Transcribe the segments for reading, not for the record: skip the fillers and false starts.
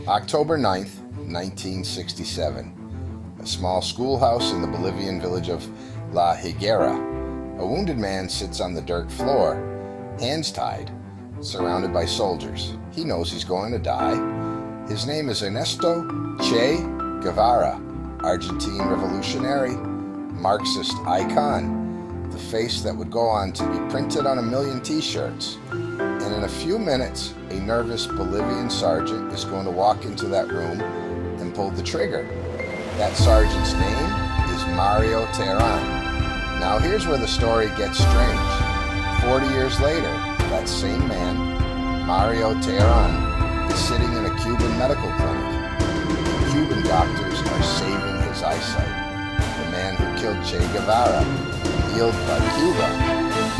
October 9th, 1967. A small schoolhouse in the Bolivian village of La Higuera. A wounded man sits on the dirt floor, hands tied, surrounded by soldiers. He knows he's going to die. His name is Ernesto Che Guevara, Argentine revolutionary, Marxist icon, the face that would go on to be printed on 1 million t-shirts. And in a few minutes, a nervous Bolivian sergeant is going to walk into that room and pull the trigger. That sergeant's name is Mario Terán. Now here's where the story gets strange. 40 years later, that same man, Mario Terán, is sitting in a Cuban medical clinic. The Cuban doctors are saving his eyesight. The man who killed Che Guevara, healed by Cuba.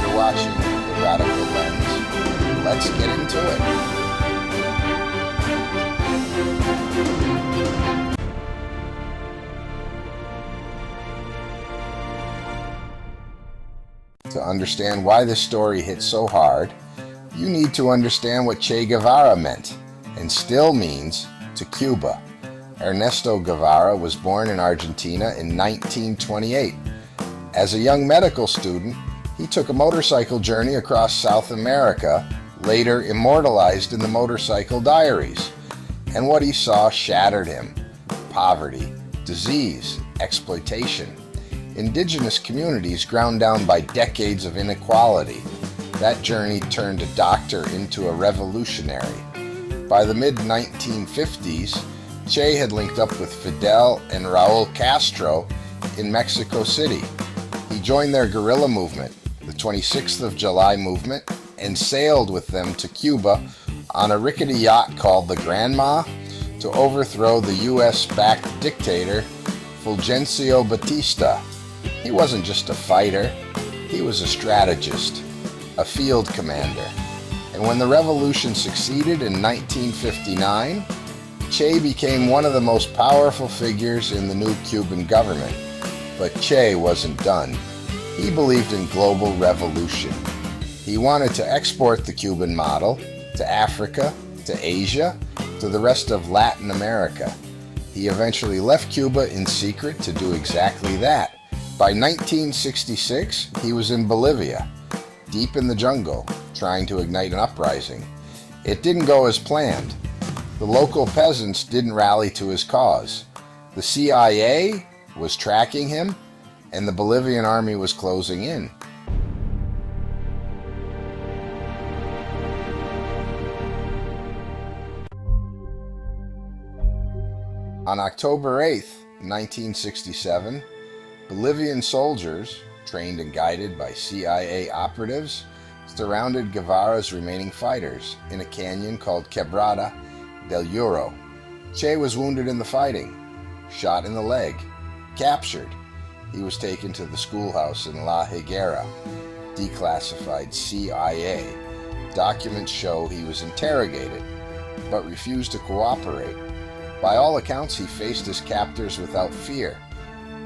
You're watching The Radical Lens. Let's get into it. To understand why this story hit so hard, you need to understand what Che Guevara meant, and still means, to Cuba. Ernesto Guevara was born in Argentina in 1928. As a young medical student, he took a motorcycle journey across South America, later immortalized in the Motorcycle Diaries. And what he saw shattered him. Poverty, disease, exploitation. Indigenous communities ground down by decades of inequality. That journey turned a doctor into a revolutionary. By the mid-1950s, Che had linked up with Fidel and Raul Castro in Mexico City. He joined their guerrilla movement, the 26th of July movement, and sailed with them to Cuba on a rickety yacht called the Granma to overthrow the US-backed dictator Fulgencio Batista. He wasn't just a fighter, he was a strategist, a field commander. And when the revolution succeeded in 1959, Che became one of the most powerful figures in the new Cuban government. But Che wasn't done. He believed in global revolution. He wanted to export the Cuban model to Africa, to Asia, to the rest of Latin America. He eventually left Cuba in secret to do exactly that. By 1966, he was in Bolivia, deep in the jungle, trying to ignite an uprising. It didn't go as planned. The local peasants didn't rally to his cause. The CIA was tracking him, and the Bolivian army was closing in. On October 8th, 1967, Bolivian soldiers, trained and guided by CIA operatives, surrounded Guevara's remaining fighters in a canyon called Quebrada del Uro. Che was wounded in the fighting, shot in the leg, captured. He was taken to the schoolhouse in La Higuera, declassified CIA. Documents show he was interrogated, but refused to cooperate. By all accounts, he faced his captors without fear.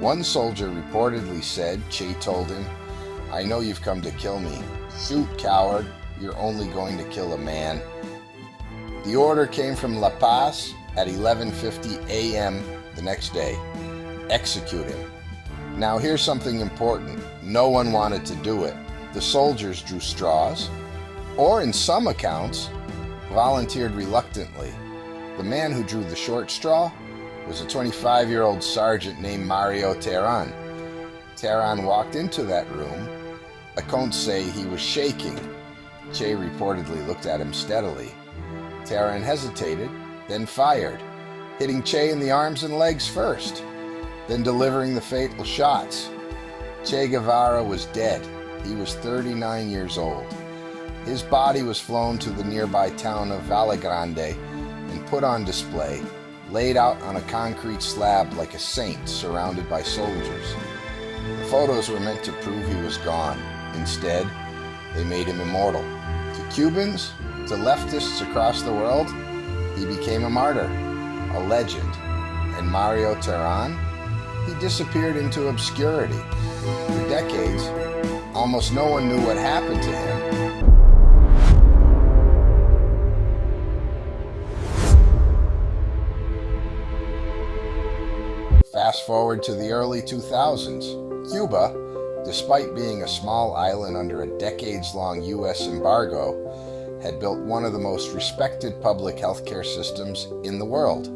One soldier reportedly said Che told him, "I know you've come to kill me. Shoot, coward. You're only going to kill a man." The order came from La Paz at 11:50 a.m. the next day. Execute him. Now here's something important. No one wanted to do it. The soldiers drew straws, or in some accounts, volunteered reluctantly. The man who drew the short straw was a 25-year-old sergeant named Mario Terán. Terán walked into that room. Accounts say he was shaking. Che reportedly looked at him steadily. Terán hesitated, then fired, hitting Che in the arms and legs first, then delivering the fatal shots. Che Guevara was dead. He was 39 years old. His body was flown to the nearby town of Valle Grande and put on display, laid out on a concrete slab like a saint surrounded by soldiers. The photos were meant to prove he was gone. Instead, they made him immortal. To Cubans, to leftists across the world, he became a martyr, a legend. And Mario Terán, he disappeared into obscurity. For decades, almost no one knew what happened to him. Fast forward to the early 2000s. Cuba, despite being a small island under a decades-long U.S. embargo, had built one of the most respected public healthcare systems in the world.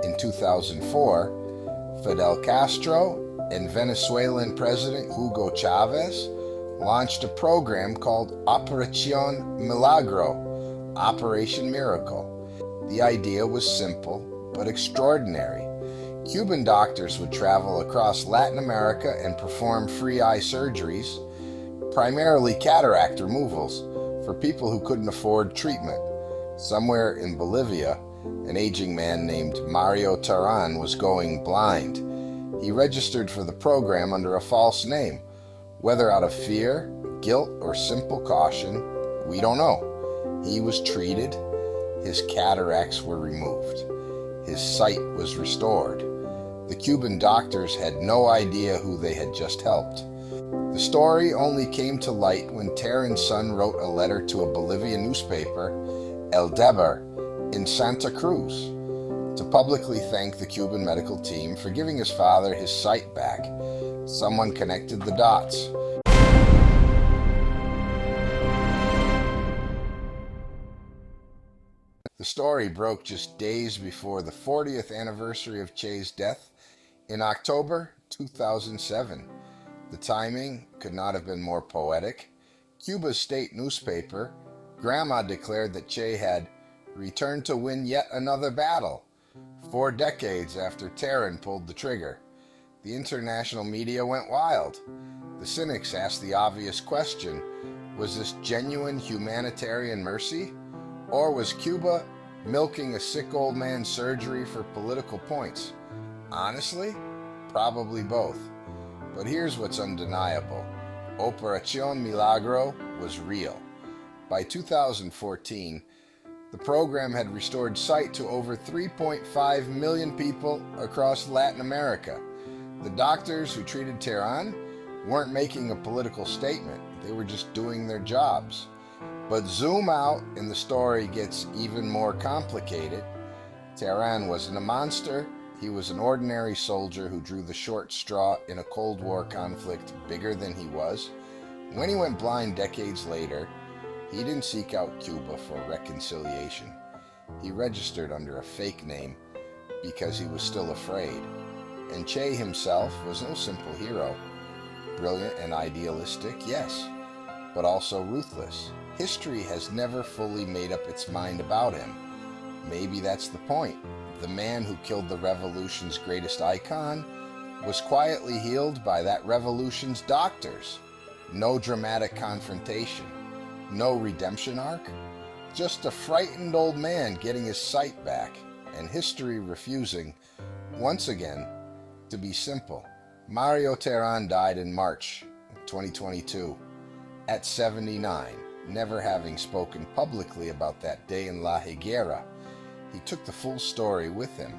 In 2004, Fidel Castro and Venezuelan President Hugo Chavez launched a program called Operación Milagro, Operation Miracle. The idea was simple but extraordinary. Cuban doctors would travel across Latin America and perform free eye surgeries, primarily cataract removals, for people who couldn't afford treatment. Somewhere in Bolivia, an aging man named Mario Terán was going blind. He registered for the program under a false name. Whether out of fear, guilt, or simple caution, we don't know. He was treated, his cataracts were removed, his sight was restored. The Cuban doctors had no idea who they had just helped. The story only came to light when Terán's son wrote a letter to a Bolivian newspaper, El Deber, in Santa Cruz, to publicly thank the Cuban medical team for giving his father his sight back. Someone connected the dots. The story broke just days before the 40th anniversary of Che's death in October 2007. The timing could not have been more poetic. Cuba's state newspaper, Grandma, declared that Che had returned to win yet another battle, 4 decades after Terán pulled the trigger. The international media went wild. The cynics asked the obvious question, was this genuine humanitarian mercy? Or was Cuba milking a sick old man's surgery for political points? Honestly, probably both. But here's what's undeniable. Operación Milagro was real. By 2014, the program had restored sight to over 3.5 million people across Latin America. The doctors who treated Terán weren't making a political statement. They were just doing their jobs. But zoom out and the story gets even more complicated. Terán wasn't a monster. He was an ordinary soldier who drew the short straw in a Cold War conflict bigger than he was. When he went blind decades later, he didn't seek out Cuba for reconciliation. He registered under a fake name because he was still afraid. And Che himself was no simple hero. Brilliant and idealistic, yes, but also ruthless. History has never fully made up its mind about him. Maybe that's the point. The man who killed the revolution's greatest icon was quietly healed by that revolution's doctors. No dramatic confrontation, no redemption arc, just a frightened old man getting his sight back, and history refusing, once again, to be simple. Mario Terán died in March 2022 at 79, never having spoken publicly about that day in La Higuera. He took the full story with him.